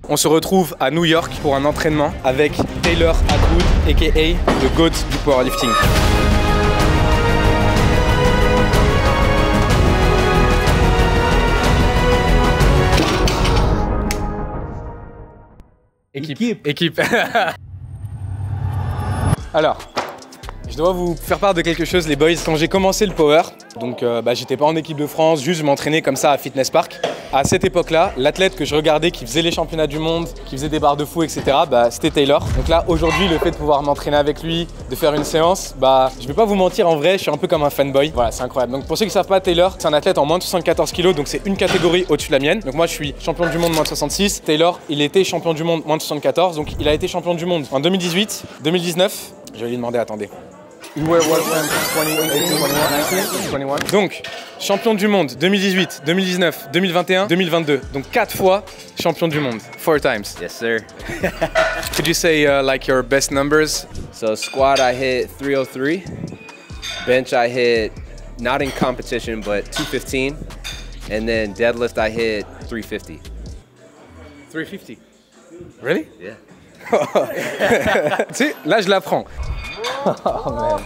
On se retrouve à New York pour un entraînement avec Taylor Atwood, aka le GOAT du powerlifting. Équipe. Alors, je dois vous faire part de quelque chose les boys. Quand j'ai commencé le power, donc j'étais pas en équipe de France, juste je m'entraînais comme ça à Fitness Park. À cette époque-là, l'athlète que je regardais qui faisait les championnats du monde, qui faisait des barres de fou, etc., c'était Taylor. Donc là, aujourd'hui, le fait de pouvoir m'entraîner avec lui, de faire une séance, je vais pas vous mentir, en vrai, je suis un peu comme un fanboy. Voilà, c'est incroyable. Donc pour ceux qui savent pas, Taylor, c'est un athlète en moins de 74 kg, donc c'est une catégorie au-dessus de la mienne. Donc moi, je suis champion du monde moins de 66. Taylor, il était champion du monde moins de 74, donc il a été champion du monde en 2018, 2019. Je vais lui demander, attendez. Donc, champion du monde 2018, 2019, 2021, 2022. Donc 4 fois champion du monde. 4 times. Yes, sir. Could you say like your best numbers? So squat, I hit 303. Bench, I hit, not in competition, but 215. And then deadlift, I hit 350. 350. Really? Yeah. Tu sais, là je l'apprends. Oh man.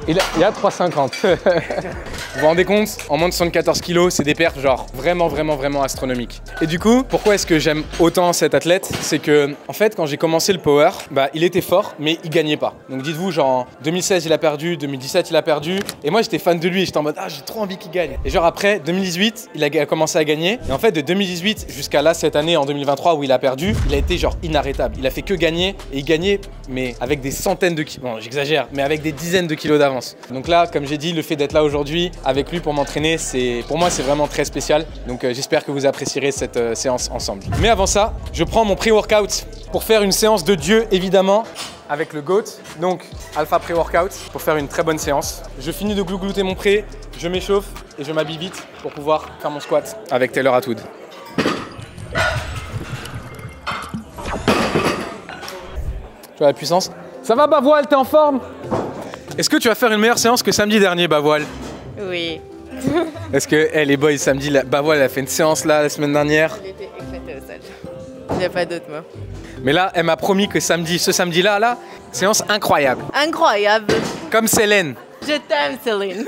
Il y a 350. Vous vous rendez compte, en moins de 74 kg, c'est des perfs genre vraiment astronomiques. Et du coup, pourquoi est-ce que j'aime autant cet athlète? C'est que, en fait, quand j'ai commencé le power, il était fort, mais il gagnait pas. Donc dites-vous, genre en 2016, il a perdu, 2017, il a perdu. Et moi, j'étais fan de lui et j'étais en mode, j'ai trop envie qu'il gagne. Et genre après, 2018, il a commencé à gagner. Et en fait, de 2018 jusqu'à là, cette année, en 2023, où il a perdu, il a été genre inarrêtable. Il a fait que gagner et il gagnait, mais avec des centaines de kilos. Bon, j'exagère, mais avec des dizaines de kilos d'avance. Donc là, comme j'ai dit, le fait d'être là aujourd'hui avec lui pour m'entraîner, pour moi, c'est vraiment très spécial. Donc j'espère que vous apprécierez cette séance ensemble. Mais avant ça, je prends mon pré-workout pour faire une séance de Dieu, évidemment, avec le GOAT. Donc Alpha Pré-Workout pour faire une très bonne séance. Je finis de glouglouter mon pré, je m'échauffe et je m'habille vite pour pouvoir faire mon squat avec Taylor Atwood. Tu vois la puissance? Ça va Bavoile, t'es en forme? Est-ce que tu vas faire une meilleure séance que samedi dernier, Bavoile? Oui. Est-ce que les boys, samedi, Bavoile a fait une séance là la semaine dernière? Il était éclaté au sol. Il n'y a pas d'autre mot. Mais là, elle m'a promis que ce samedi-là, séance incroyable. Incroyable. Comme Céline. Je t'aime, Céline.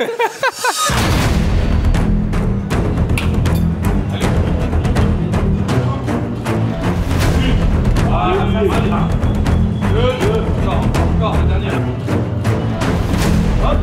Encore, la dernière. Hop.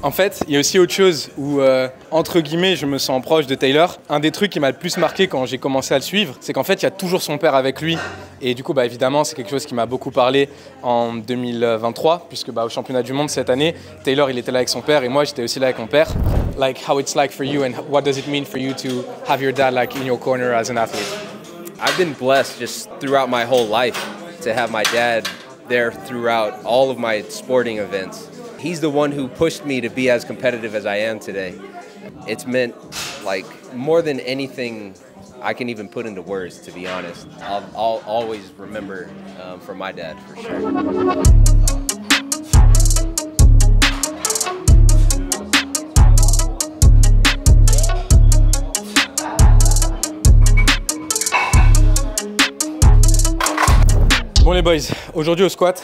En fait, il y a aussi autre chose où, entre guillemets, je me sens proche de Taylor. Un des trucs qui m'a le plus marqué quand j'ai commencé à le suivre, c'est qu'en fait, il y a toujours son père avec lui. Et du coup, évidemment, c'est quelque chose qui m'a beaucoup parlé en 2023, puisque au championnat du monde cette année, Taylor, il était là avec son père et moi, j'étais aussi là avec mon père. Like how it's like for you and what does it mean for you to have your dad like in your corner as an athlete? I've been blessed just throughout my whole life to have my dad there throughout all of my sporting events. He's the one who pushed me to be as competitive as I am today. It's meant like more than anything I can even put into words, to be honest. I'll always remember from my dad, for sure. Bon les boys, aujourd'hui au squat,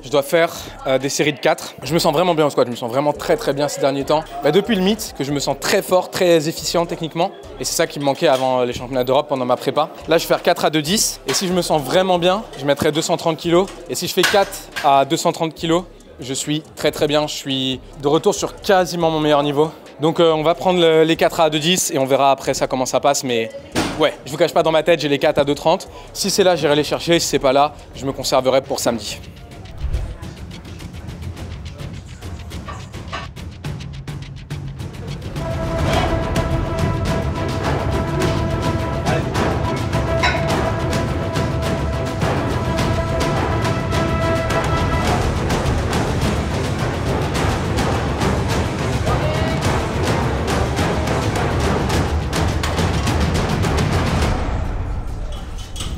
je dois faire des séries de 4. Je me sens vraiment bien au squat, je me sens vraiment très bien ces derniers temps. Depuis le meet, que je me sens très fort, très efficient techniquement. Et c'est ça qui me manquait avant les championnats d'Europe pendant ma prépa. Là, je vais faire 4 à 2-10. Et si je me sens vraiment bien, je mettrai 230 kg. Et si je fais 4 à 230 kg, je suis très bien. Je suis de retour sur quasiment mon meilleur niveau. Donc on va prendre les 4 à 2-10 et on verra après ça comment ça passe. Mais ouais, je vous cache pas, dans ma tête, j'ai les 4 à 2,30. Si c'est là, j'irai les chercher. Si c'est pas là, je me conserverai pour samedi.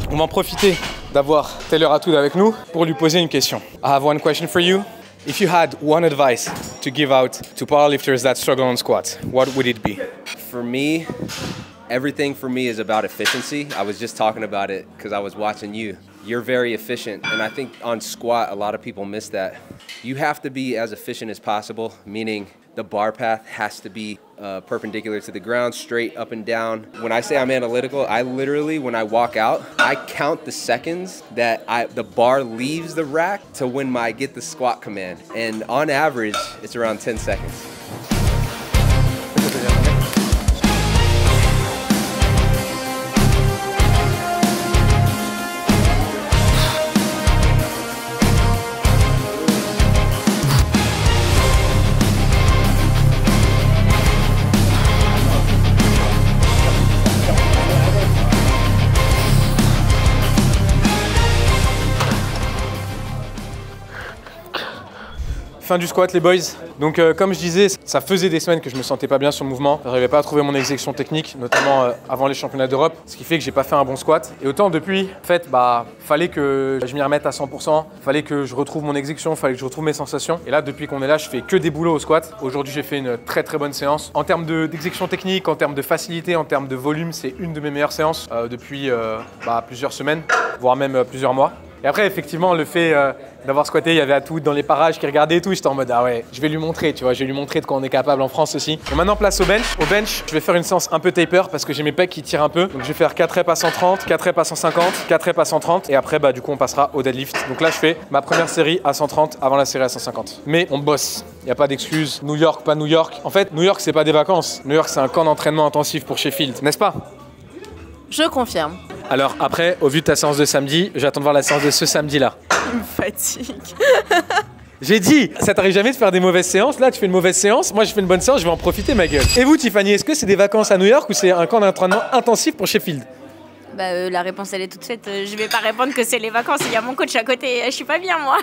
On va en profiter d'avoir Taylor Atwood avec nous pour lui poser une question. I have one question for you. If you had one advice to give out to powerlifters that struggle on squat, what would it be? For me, everything for me is about efficiency. I was just talking about it because I was watching you. You're very efficient, and I think on squat, a lot of people miss that. You have to be as efficient as possible, meaning the bar path has to be perpendicular to the ground, straight up and down. When I say I'm analytical, I literally, when I walk out, I count the seconds that the bar leaves the rack to when I get the squat command. And on average, it's around 10 seconds. Fin du squat les boys. Donc comme je disais, ça faisait des semaines que je me sentais pas bien sur le mouvement. Je n'arrivais pas à trouver mon exécution technique, notamment avant les championnats d'Europe, ce qui fait que j'ai pas fait un bon squat. Et autant depuis, en fait, fallait que je m'y remette à 100%, fallait que je retrouve mon exécution, fallait que je retrouve mes sensations. Et là, depuis qu'on est là, je fais que des boulots au squat. Aujourd'hui, j'ai fait une très très bonne séance. En termes d'exécution technique, en termes de facilité, en termes de volume, c'est une de mes meilleures séances depuis plusieurs semaines, voire même plusieurs mois. Et après, effectivement, le fait d'avoir squatté, il y avait Atwood dans les parages qui regardait et tout, j'étais en mode ah ouais, je vais lui montrer, tu vois, je vais lui montrer de quoi on est capable en France aussi. Et maintenant, place au bench. Au bench, je vais faire une séance un peu taper parce que j'ai mes pecs qui tirent un peu. Donc je vais faire 4 reps à 130, 4 reps à 150, 4 reps à 130 et après, du coup, on passera au deadlift. Donc là, je fais ma première série à 130 avant la série à 150. Mais on bosse, il n'y a pas d'excuses. New York, pas New York. En fait, New York, c'est pas des vacances. New York, c'est un camp d'entraînement intensif pour Sheffield, n'est-ce pas? Je confirme. Alors après, au vu de ta séance de samedi, j'attends de voir la séance de ce samedi-là. Il me fatigue. J'ai dit, ça t'arrive jamais de faire des mauvaises séances? Là, tu fais une mauvaise séance, moi je fais une bonne séance, je vais en profiter ma gueule. Et vous Tiffany, est-ce que c'est des vacances à New York ou c'est un camp d'entraînement intensif pour Sheffield? La réponse elle est toute faite. Je vais pas répondre que c'est les vacances, il y a mon coach à côté, je suis pas bien moi.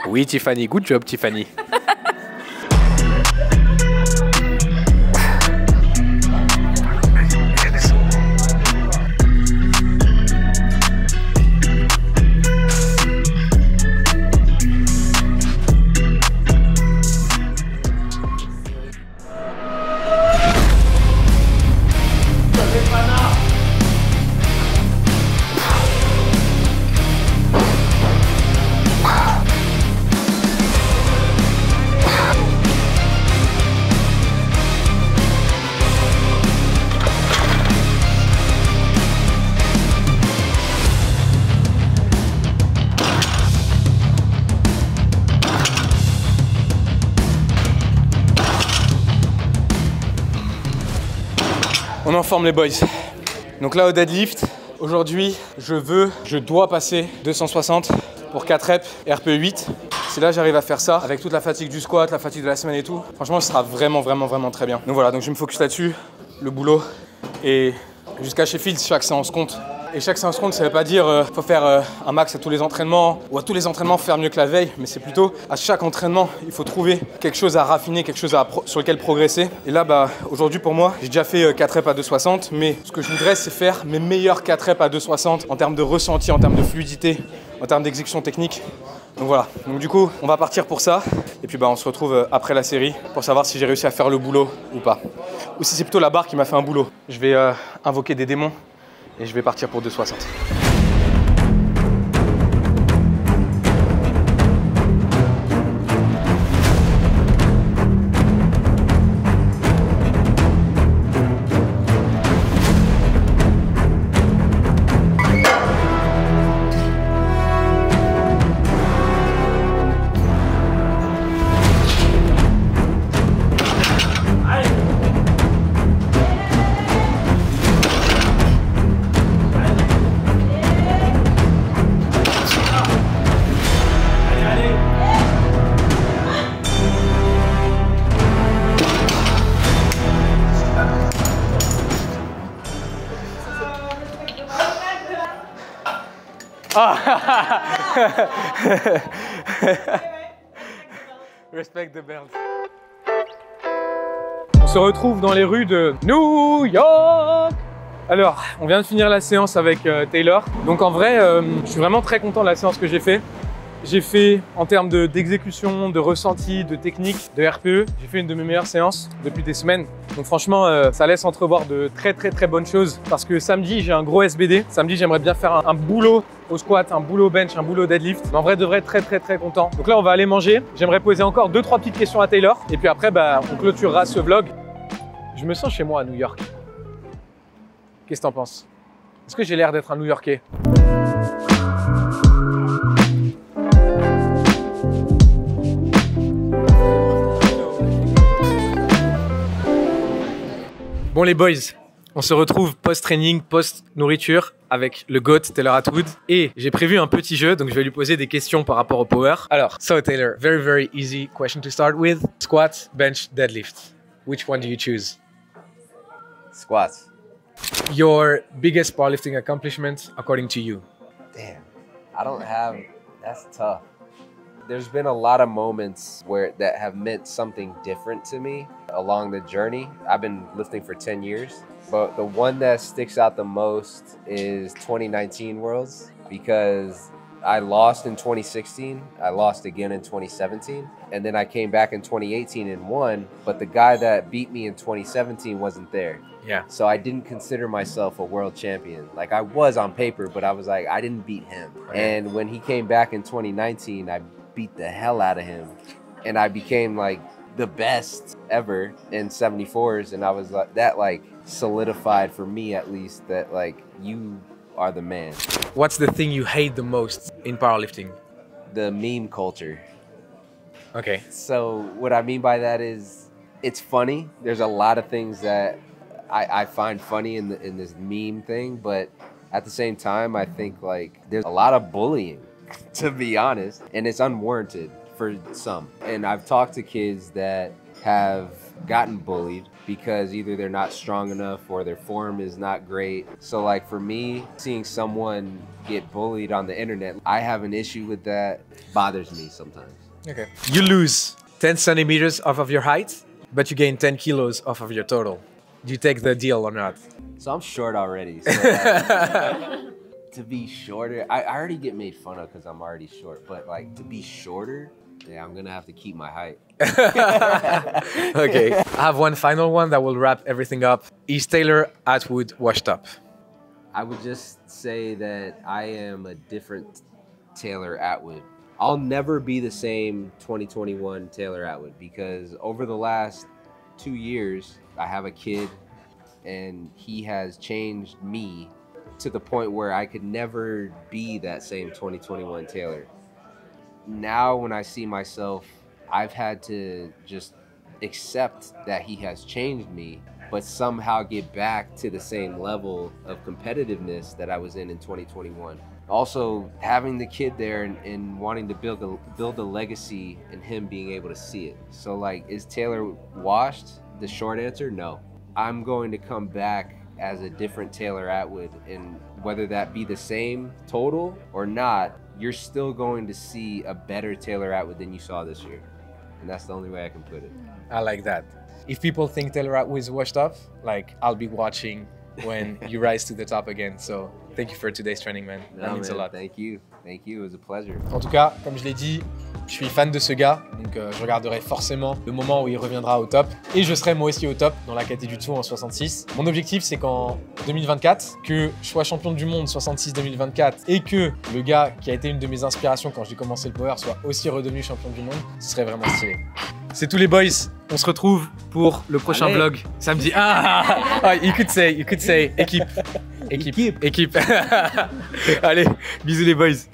Oui Tiffany, good job Tiffany. On en forme les boys. Donc là au deadlift, aujourd'hui je dois passer 260 pour 4 reps RPE8. Si là j'arrive à faire ça avec toute la fatigue du squat, la fatigue de la semaine et tout, franchement ce sera vraiment très bien. Donc voilà, donc je me focus là-dessus, le boulot. Et jusqu'à Sheffield, chaque séance compte. Et chaque séance compte, ça veut pas dire faut faire un max à tous les entraînements ou à tous les entraînements faire mieux que la veille, mais c'est plutôt à chaque entraînement, il faut trouver quelque chose à raffiner, quelque chose sur lequel progresser. Et là, aujourd'hui pour moi, j'ai déjà fait 4 reps à 260, mais ce que je voudrais, c'est faire mes meilleurs 4 reps à 260 en termes de ressenti, en termes de fluidité, en termes d'exécution technique. Donc voilà, donc du coup, on va partir pour ça. Et puis on se retrouve après la série pour savoir si j'ai réussi à faire le boulot ou pas. Ou si c'est plutôt la barre qui m'a fait un boulot. Je vais invoquer des démons. Et je vais partir pour 260. Respect the belt. On se retrouve dans les rues de New York. Alors, on vient de finir la séance avec Taylor. Donc en vrai, je suis vraiment très content de la séance que j'ai fait. J'ai fait, en termes d'exécution, de ressenti, de technique, de RPE, j'ai fait une de mes meilleures séances depuis des semaines. Donc franchement, ça laisse entrevoir de très bonnes choses. Parce que samedi, j'ai un gros SBD. Samedi, j'aimerais bien faire un boulot au squat, un boulot au bench, un boulot au deadlift. Mais en vrai, de vrai, très content. Donc là, on va aller manger. J'aimerais poser encore 2-3 petites questions à Taylor. Et puis après, on clôturera ce vlog. Je me sens chez moi à New York. Qu'est-ce que t'en penses? Est-ce que j'ai l'air d'être un New-Yorkais? Bon les boys, on se retrouve post-training, post-nourriture avec le GOAT Taylor Atwood. Et j'ai prévu un petit jeu, donc je vais lui poser des questions par rapport au power. Alors, so Taylor, very easy question to start with. Squat, bench, deadlift. Which one do you choose? Squats. Your biggest powerlifting accomplishment according to you? Damn, I don't have, that's tough. There's been a lot of moments that have meant something different to me along the journey. I've been lifting for 10 years, but the one that sticks out the most is 2019 Worlds, because I lost in 2016, I lost again in 2017, and then I came back in 2018 and won, but the guy that beat me in 2017 wasn't there. Yeah. So I didn't consider myself a world champion. Like I was on paper, but I was like, I didn't beat him. Okay. And when he came back in 2019, I beat the hell out of him. And I became like the best ever in 74s. And I was like, that like solidified for me at least that like you are the man. What's the thing you hate the most in powerlifting? The meme culture. Okay. So what I mean by that is it's funny. There's a lot of things that I find funny in this meme thing, but at the same time, I think like there's a lot of bullying, to be honest, and it's unwarranted for some. And I've talked to kids that have gotten bullied because either they're not strong enough or their form is not great. So like for me, seeing someone get bullied on the internet, I have an issue with that. It bothers me sometimes. Okay. You lose 10 centimeters off of your height, but you gain 10 kilos off of your total. Do you take the deal or not? So I'm short already. So to be shorter, I already get made fun of because I'm already short, but like to be shorter, yeah, I'm gonna have to keep my height. Okay, I have one final one that will wrap everything up. Is Taylor Atwood washed up? I would just say that I am a different Taylor Atwood. I'll never be the same 2021 Taylor Atwood because over the last 2 years, I have a kid and he has changed me to the point where I could never be that same 2021 Taylor. Now when I see myself, I've had to just accept that he has changed me, but somehow get back to the same level of competitiveness that I was in 2021. Also, having the kid there and wanting to build a legacy and him being able to see it. So like, is Taylor washed? The short answer, no. I'm going to come back as a different Taylor Atwood, and whether that be the same total or not, you're still going to see a better Taylor Atwood than you saw this year. And that's the only way I can put it. I like that. If people think Taylor Atwood is washed up, like I'll be watching when you rise to the top again. So thank you for today's training, man. That means a lot. Thank you. Thank you. It was a pleasure. En tout cas, comme je l'ai dit, je suis fan de ce gars, donc je regarderai forcément le moment où il reviendra au top. Et je serai moi aussi au top dans la catégorie du dessous en 66. Mon objectif, c'est qu'en 2024, que je sois champion du monde 66-2024 et que le gars qui a été une de mes inspirations quand j'ai commencé le power soit aussi redevenu champion du monde. Ce serait vraiment stylé. C'est tous les boys. On se retrouve pour le prochain vlog samedi. You could say équipe. Équipe. Allez, bisous les boys.